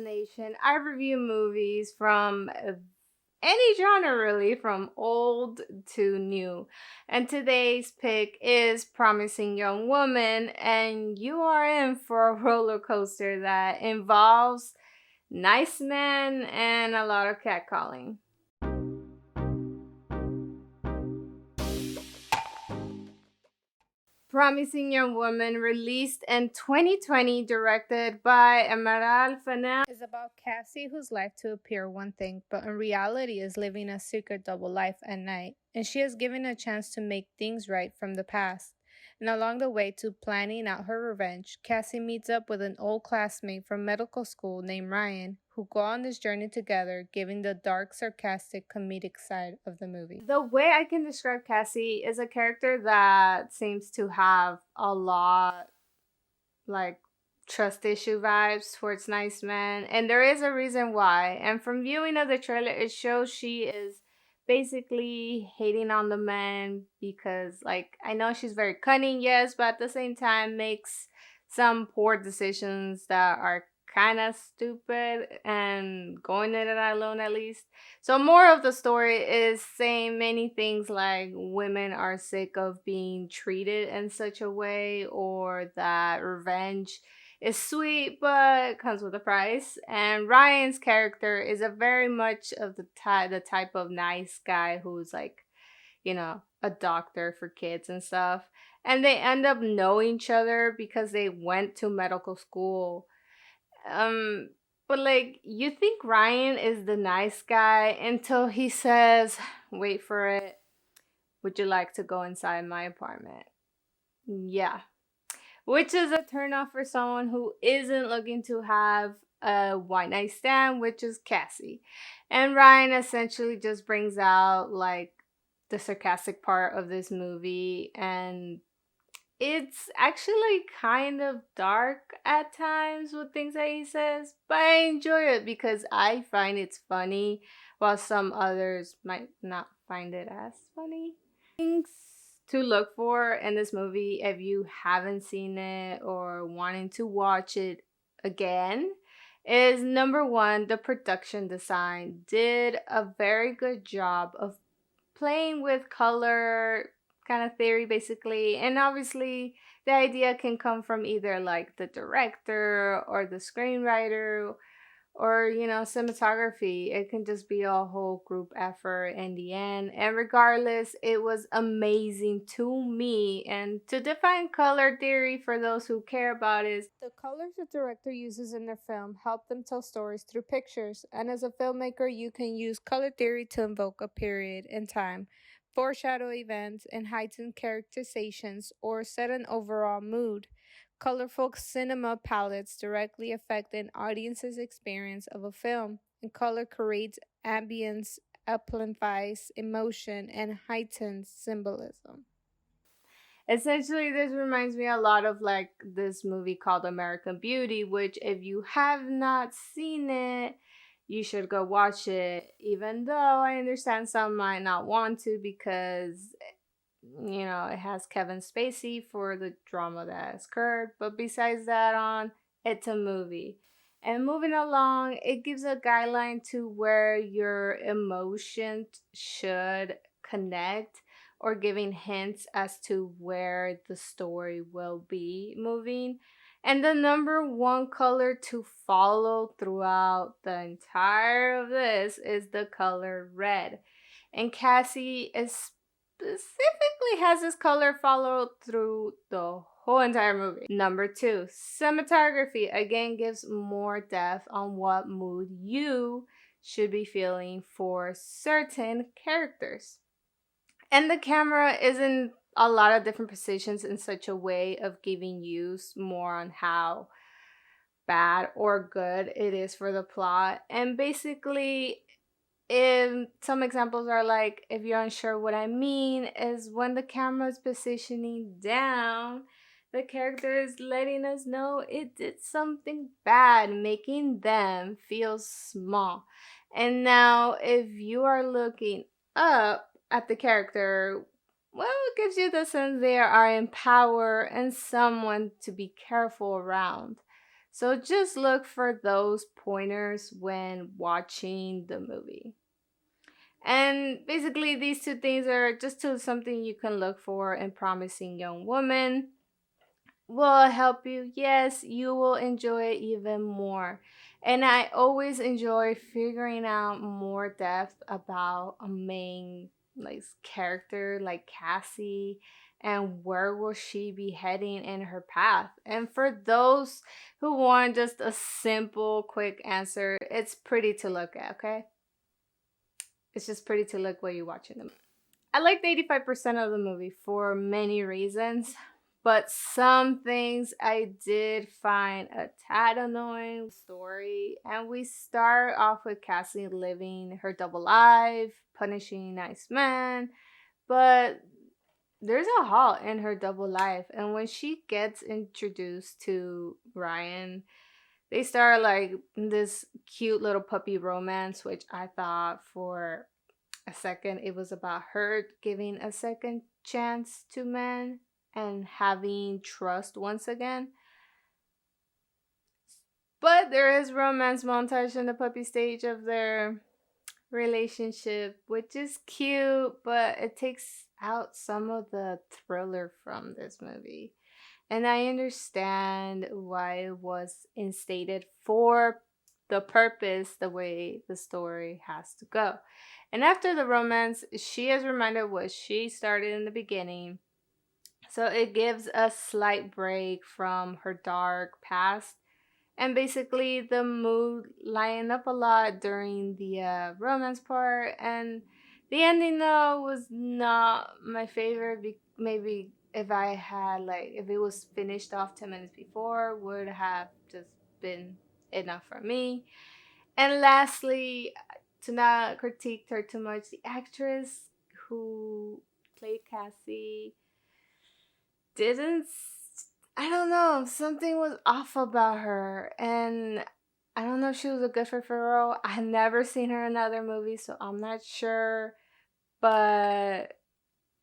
Filmscination. I review movies from any genre, really, from old to new. And today's pick is Promising Young Woman, and you are in for a roller coaster that involves nice men and a lot of catcalling. Promising Young Woman, released in 2020, directed by Emerald Fennell, is about Cassie whose life to appear one thing, but in reality is living a secret double life at night, and she is given a chance to make things right from the past. And along the way to planning out her revenge, Cassie meets up with an old classmate from medical school named Ryan, who go on this journey together, giving the dark, sarcastic, comedic side of the movie. The way I can describe Cassie is a character that seems to have a lot, like, trust issue vibes towards nice men, and there is a reason why. And from viewing of the trailer, it shows she is basically hating on the men because, like, I know she's very cunning, yes, but at the same time makes some poor decisions that are kind of stupid and going it alone, at least. So more of the story is saying many things like women are sick of being treated in such a way, or that revenge is sweet but comes with a price. And Ryan's character is a very much of the type of nice guy who's like, a doctor for kids and stuff. And they end up knowing each other because they went to medical school. Um, but like, you think Ryan is the nice guy until he says, wait for it, would you like to go inside my apartment? Yeah. Which is a turnoff for someone who isn't looking to have a one night stand, which is Cassie. And Ryan essentially just brings out like the sarcastic part of this movie, and it's actually kind of dark at times with things that he says, but I enjoy it because I find it's funny, while some others might not find it as funny. Things to look for in this movie, if you haven't seen it or wanting to watch it again, is number one, the production design did a very good job of playing with color kind of theory, basically. And obviously the idea can come from either like the director or the screenwriter, or cinematography. It can just be a whole group effort in the end, and regardless, it was amazing to me. And to define color theory for those who care about it, is the colors the director uses in their film help them tell stories through pictures, and as a filmmaker you can use color theory to invoke a period in time, foreshadow events, and heighten characterizations, or set an overall mood. Colorful cinema palettes directly affect an audience's experience of a film, and color creates ambience, amplifies emotion, and heightens symbolism. Essentially, this reminds me a lot of like this movie called American Beauty, which, if you have not seen it, you should go watch it. Even though I understand some might not want to because it has Kevin Spacey for the drama that has occurred. But besides that, it's a movie. And moving along, it gives a guideline to where your emotions should connect, or giving hints as to where the story will be moving. And the number one color to follow throughout the entire of this is the color red. And Cassie is specifically has this color followed through the whole entire movie. Number two, cinematography again gives more depth on what mood you should be feeling for certain characters. And the camera is in a lot of different positions in such a way of giving you more on how bad or good it is for the plot. And basically, if some examples are like, if you're unsure what I mean, is when the camera is positioning down, the character is letting us know it did something bad, making them feel small. And now, if you are looking up at the character, well, it gives you the sense they are in power and someone to be careful around. So just look for those pointers when watching the movie. And basically, these two things are just something you can look for in Promising Young Woman. Will help you. Yes, you will enjoy it even more. And I always enjoy figuring out more depth about a main like character like Cassie and where will she be heading in her path. And for those who want just a simple quick answer, it's pretty to look at, okay? It's just pretty to look while you're watching them. I liked 85% of the movie for many reasons, but some things I did find a tad annoying. Story, and we start off with Cassie living her double life, punishing nice men, but there's a halt in her double life, and when she gets introduced to Ryan, they start like this cute little puppy romance, which I thought for a second it was about her giving a second chance to men and having trust once again. But there is romance montage in the puppy stage of their relationship, which is cute, but it takes out some of the thriller from this movie. And I understand why it was instated for the purpose, the way the story has to go. And after the romance, she is reminded what she started in the beginning. So it gives a slight break from her dark past. And basically, the mood lined up a lot during the romance part. And the ending, though, was not my favorite. Maybe if I had, like, if it was finished off 10 minutes before, would have just been enough for me. And lastly, to not critique her too much, the actress who played Cassie didn't. I don't know. Something was off about her. And I don't know if she was a good fit for the role. I have never seen her in other movies, so I'm not sure. But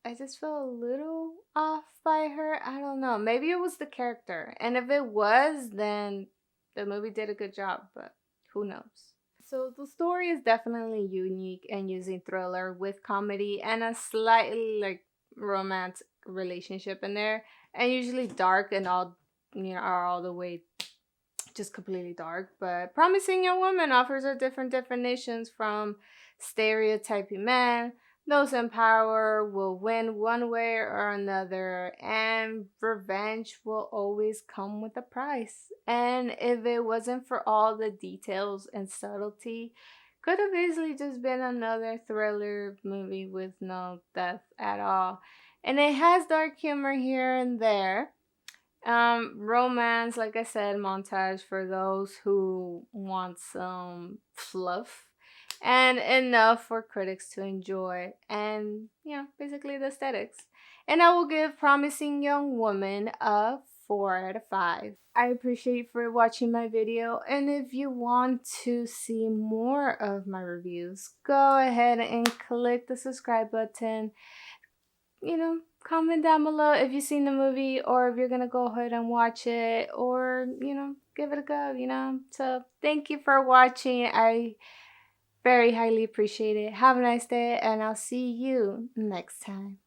I just felt a little off by her. I don't know. Maybe it was the character. And if it was, then the movie did a good job. But who knows? So the story is definitely unique and using thriller with comedy and a slightly like romance relationship in there, and usually dark and all are all the way just completely dark. But Promising Young Woman offers a different definitions from stereotyping men. Those in power will win one way or another, and revenge will always come with a price. And if it wasn't for all the details and subtlety, could have easily just been another thriller movie with no death at all. And it has dark humor here and there, romance, like I said, montage for those who want some fluff, and enough for critics to enjoy, and basically the aesthetics. And I will give Promising Young Woman a 4 out of 5. I appreciate you for watching my video, and if you want to see more of my reviews, go ahead and click the subscribe button. Comment down below if you've seen the movie or if you're gonna go ahead and watch it, or give it a go. So thank you for watching. I very highly appreciate it. Have a nice day, and I'll see you next time.